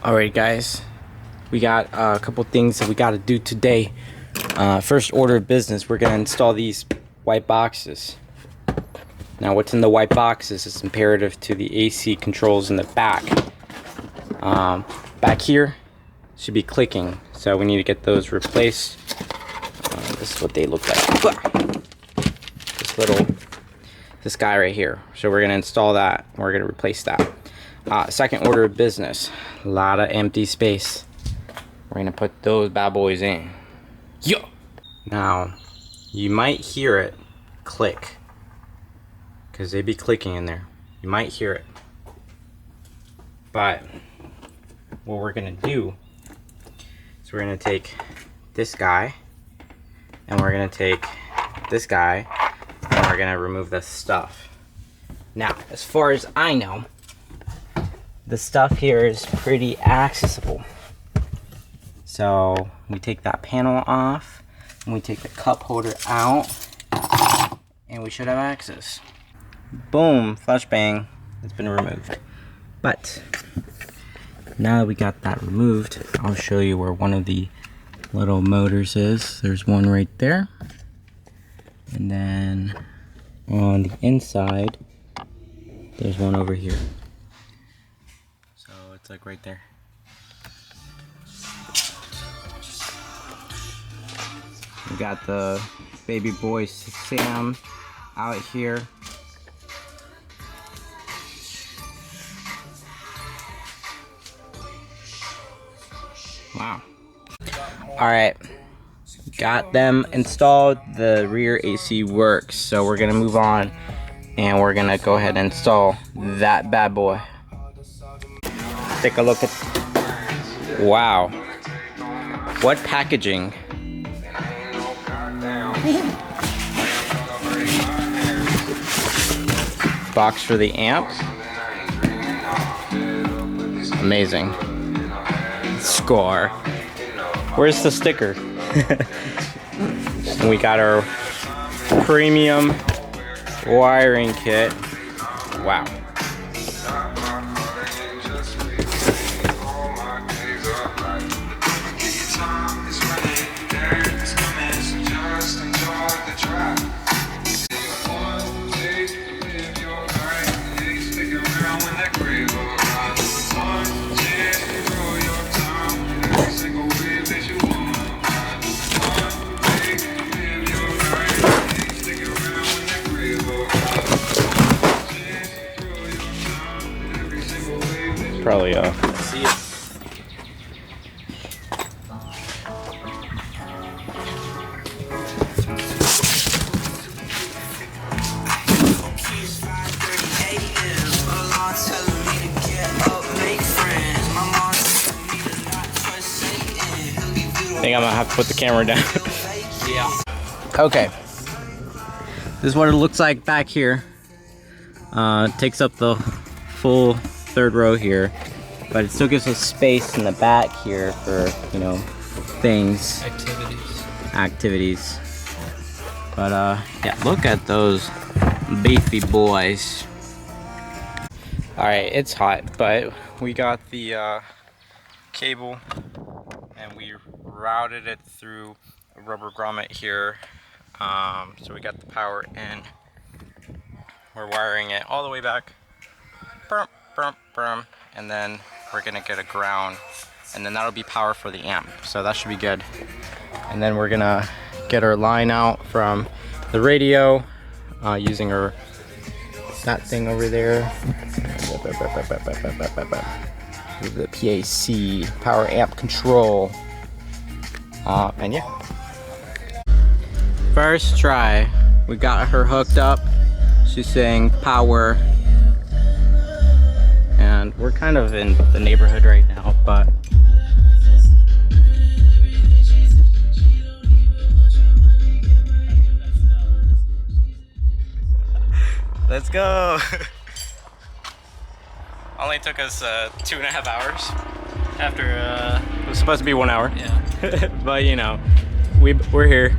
Alright guys, we got a couple things that we got to do today. First order of business, we're going to install these white boxes. Now what's in the white boxes is imperative to the AC controls in the back. Back here should be clicking, so we need to get those replaced. This is what they look like. This guy right here. So we're going to install that. We're going to replace that. Second order of business, a lot of empty space. We're gonna put those bad boys in. Yo! Now, you might hear it click, because they be clicking in there. You might hear it. But, what we're gonna do is we're gonna take this guy, and we're gonna take this guy, and we're gonna remove the stuff. Now, as far as I know, the stuff here is pretty accessible. So we take that panel off and we take the cup holder out and we should have access. Boom, flashbang, it's been removed. But now that we got that removed, I'll show you where one of the little motors is. There's one right there. And then on the inside, there's one over here. It's like right there. We got the baby boy Sam out here. Wow. Alright. Got them installed. The rear AC works. So we're gonna move on and we're gonna go ahead and install that bad boy. Take a look at, wow, what packaging. Box for the amp, amazing. Skar, where's the sticker? And we got our premium wiring kit. Wow. Probably see it. I think I'm gonna have to put the camera down. Yeah. Okay. This is what it looks like back here. It takes up the full third row here, but it still gives us space in the back here for, you know, things, activities. But yeah, look at those beefy boys. All right, it's hot, but we got the cable and we routed it through a rubber grommet here. So we got the power in. We're wiring it all the way back. And then we're gonna get a ground, and then that'll be power for the amp, so that should be good. And then we're gonna get our line out from the radio using that thing over there, the PAC, power amp control, and yeah. First try, we got her hooked up. She's saying power. And we're kind of in the neighborhood right now, but let's go. Only took us 2.5 hours after it was supposed to be 1 hour. Yeah. But you know, we're here.